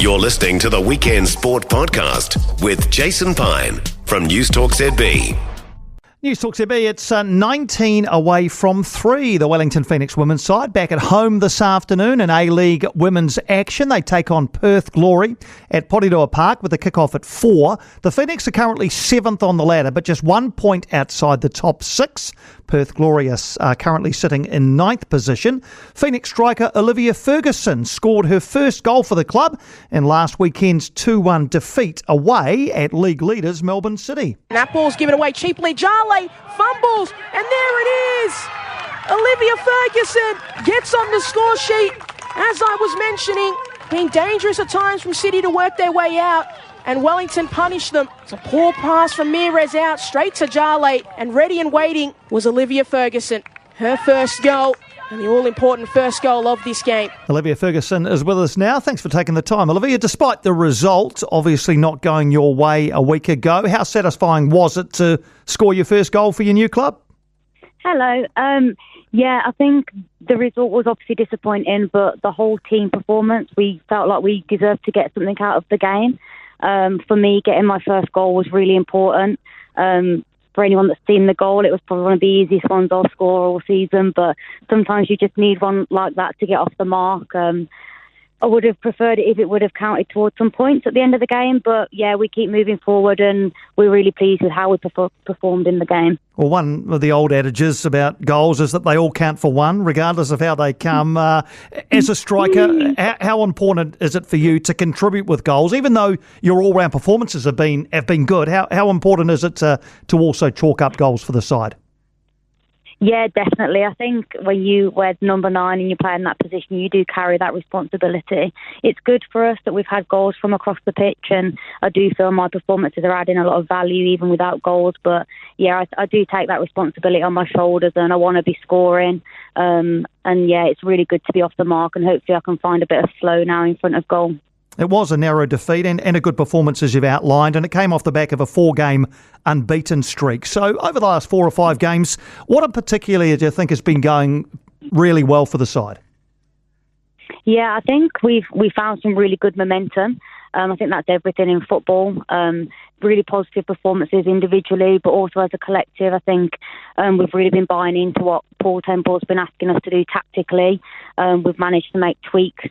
You're listening to the Weekend Sport Podcast with Jason Pine from News Talk ZB. News Talk ZB, it's 19 away from 3. The Wellington Phoenix women's side back at home this afternoon in A-League women's action. They take on Perth Glory at Porirua Park with a kick-off at 4. The Phoenix are currently 7th on the ladder, but just 1 point outside the top 6. Perth Glory are currently sitting in 9th position. Phoenix striker Olivia Fergusson scored her first goal for the club in last weekend's 2-1 defeat away at league leaders Melbourne City. That ball's given away cheaply. Jale fumbles, and there it is. Olivia Fergusson gets on the score sheet. As I was mentioning, being dangerous at times from City to work their way out, and Wellington punished them. It's a poor pass from Mirez out, straight to Jale, and ready and waiting was Olivia Fergusson. Her first goal, and the all-important first goal of this game. Olivia Fergusson is with us now. Thanks for taking the time. Olivia, despite the result obviously not going your way a week ago, how satisfying was it to score your first goal for your new club? Hello. I think the result was obviously disappointing, but the whole team performance, we felt like we deserved to get something out of the game. For me, getting my first goal was really important. For anyone that's seen the goal, it was probably one of the easiest ones I'll score all season, but sometimes you just need one like that to get off the mark. I would have preferred it if it would have counted towards some points at the end of the game, but yeah, we keep moving forward and we're really pleased with how we performed in the game. Well, one of the old adages about goals is that they all count for one, regardless of how they come. As a striker, how important is it for you to contribute with goals, even though your all-round performances have been good? How important is it to also chalk up goals for the side? Yeah, definitely. I think when you wear number 9 and you play in that position, you do carry that responsibility. It's good for us that we've had goals from across the pitch, and I do feel my performances are adding a lot of value even without goals. But yeah, I do take that responsibility on my shoulders, and I want to be scoring. And yeah, it's really good to be off the mark, and hopefully I can find a bit of flow now in front of goal. It was a narrow defeat and a good performance, as you've outlined, and it came off the back of a 4-game unbeaten streak. So over the last 4 or 5 games, what in particular do you think has been going really well for the side? Yeah, I think we found some really good momentum. I think that's everything in football. Really positive performances individually, but also as a collective. I think we've really been buying into what Paul Temple's been asking us to do tactically. We've managed to make tweaks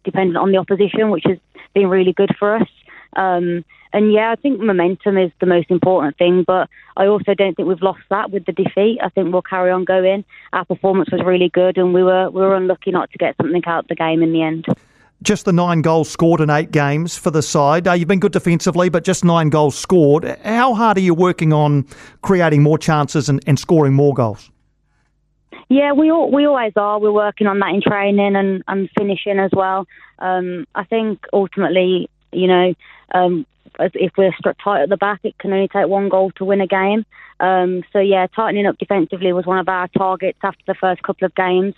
dependent on the opposition, which has been really good for us. And yeah, I think momentum is the most important thing, but I also don't think we've lost that with the defeat. I think we'll carry on going. Our performance was really good, and we were unlucky not to get something out of the game in the end. Just the 9 goals scored in 8 games for the side. You've been good defensively, but just 9 goals scored. How hard are you working on creating more chances and scoring more goals? Yeah, we always are. We're working on that in training and finishing as well. I think ultimately, if we're struck tight at the back, it can only take 1 goal to win a game. So yeah, tightening up defensively was one of our targets after the first couple of games.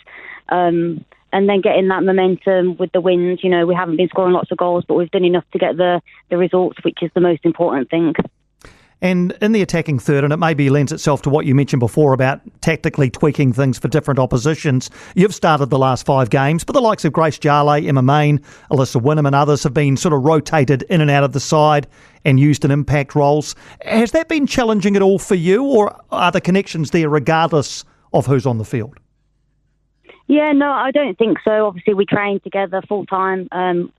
And then getting that momentum with the wins. We haven't been scoring lots of goals, but we've done enough to get the results, which is the most important thing. And in the attacking third, and it maybe lends itself to what you mentioned before about tactically tweaking things for different oppositions, you've started the last 5 games, but the likes of Grace Jale, Emma Main, Alyssa Wynnum and others have been sort of rotated in and out of the side and used in impact roles. Has that been challenging at all for you, or are the connections there regardless of who's on the field? Yeah, no, I don't think so. Obviously, we train together full time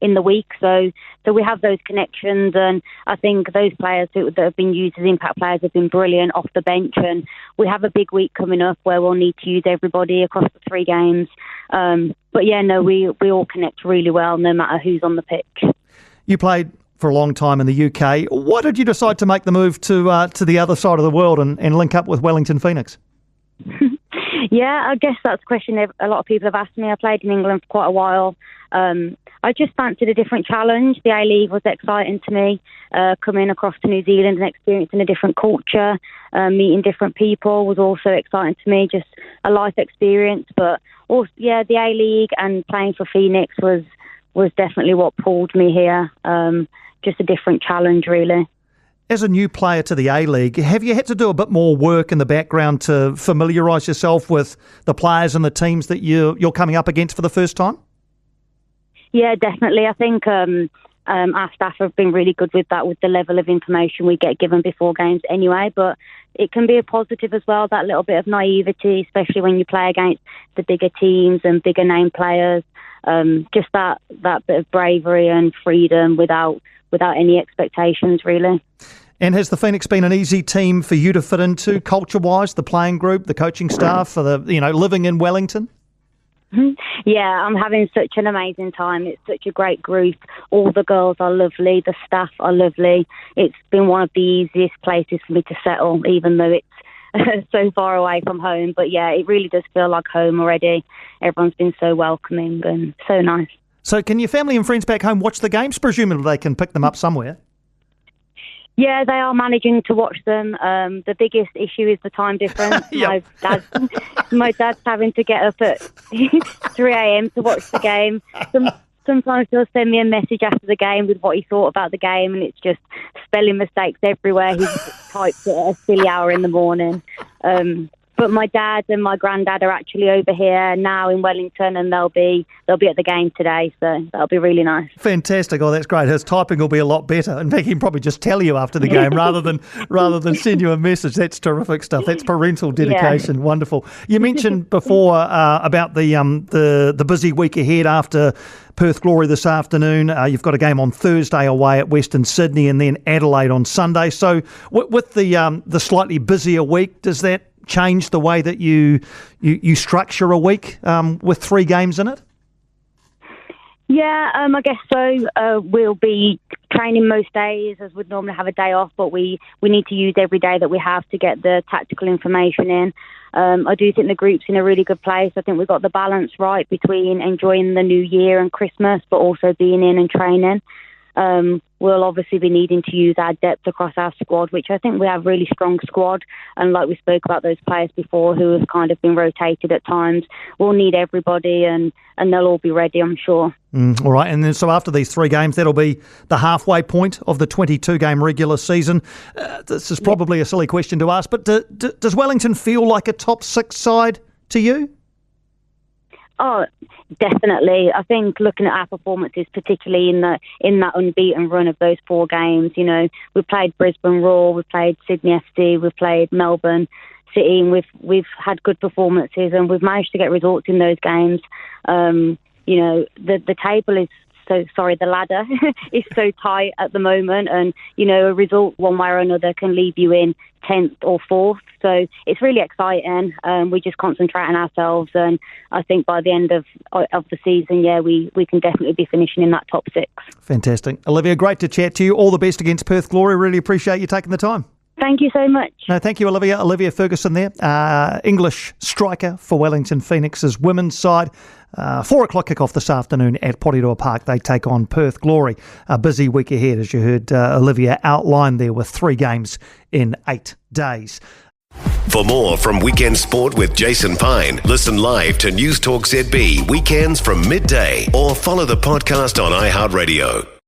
in the week, so we have those connections, and I think those players that have been used as impact players have been brilliant off the bench. And we have a big week coming up where we'll need to use everybody across the 3 games. But yeah, no, we all connect really well, no matter who's on the pitch. You played for a long time in the UK. Why did you decide to make the move to the other side of the world and link up with Wellington Phoenix? Yeah, I guess that's a question a lot of people have asked me. I played in England for quite a while. I just fancied a different challenge. The A-League was exciting to me. Coming across to New Zealand and experiencing a different culture, meeting different people was also exciting to me. Just a life experience. But also, yeah, the A-League and playing for Phoenix was definitely what pulled me here. Just a different challenge, really. As a new player to the A-League, have you had to do a bit more work in the background to familiarise yourself with the players and the teams that you're coming up against for the first time? Yeah, definitely. I think our staff have been really good with that, with the level of information we get given before games anyway. But it can be a positive as well, that little bit of naivety, especially when you play against the bigger teams and bigger name players. Just that bit of bravery and freedom without any expectations, really. And has the Phoenix been an easy team for you to fit into, culture-wise, the playing group, the coaching staff, for living in Wellington? Yeah, I'm having such an amazing time. It's such a great group. All the girls are lovely. The staff are lovely. It's been one of the easiest places for me to settle, even though it's so far away from home. But yeah, it really does feel like home already. Everyone's been so welcoming and so nice. So can your family and friends back home watch the games? Presumably they can pick them up somewhere. Yeah, they are managing to watch them. The biggest issue is the time difference. Yep. My dad's having to get up at 3 a.m. to watch the game. Sometimes he'll send me a message after the game with what he thought about the game, and it's just spelling mistakes everywhere. He's typed it at a silly hour in the morning. But my dad and my granddad are actually over here now in Wellington, and they'll be at the game today, so that'll be really nice. Fantastic! Oh, that's great. His typing will be a lot better. In fact, he can probably just tell you after the game rather than send you a message. That's terrific stuff. That's parental dedication. Yeah. Wonderful. You mentioned before about the busy week ahead after Perth Glory this afternoon. You've got a game on Thursday away at Western Sydney, and then Adelaide on Sunday. So with the slightly busier week, does that change the way that you structure a week with 3 games in it? Yeah, I guess so. We'll be training most days as we'd normally have a day off, but we need to use every day that we have to get the tactical information in. I do think the group's in a really good place. I think we've got the balance right between enjoying the new year and Christmas, but also being in and training. We'll obviously be needing to use our depth across our squad, which I think we have a really strong squad. And like we spoke about those players before who have kind of been rotated at times, we'll need everybody and they'll all be ready, I'm sure. All right. And then so after these 3 games, that'll be the halfway point of the 22-game regular season. This is probably a silly question to ask, but does Wellington feel like a top 6 side to you? Oh, definitely. I think looking at our performances, particularly in that unbeaten run of those 4 games, we played Brisbane Roar, we played Sydney FC, we played Melbourne City, and we've had good performances, and we've managed to get results in those games. The table is the ladder is so tight at the moment, and a result one way or another can leave you in 10th or 4th. So it's really exciting. We just concentrate on ourselves, and I think by the end of the season, we can definitely be finishing in that top 6. Fantastic. Olivia, great to chat to you. All the best against Perth Glory. Really appreciate you taking the time. Thank you so much. No, thank you, Olivia. Olivia Fergusson there, English striker for Wellington Phoenix's women's side. 4 o'clock kickoff this afternoon at Porirua Park. They take on Perth Glory. A busy week ahead, as you heard Olivia outline there, with 3 games in 8 days. For more from Weekend Sport with Jason Pine, listen live to News Talk ZB weekends from midday or follow the podcast on iHeartRadio.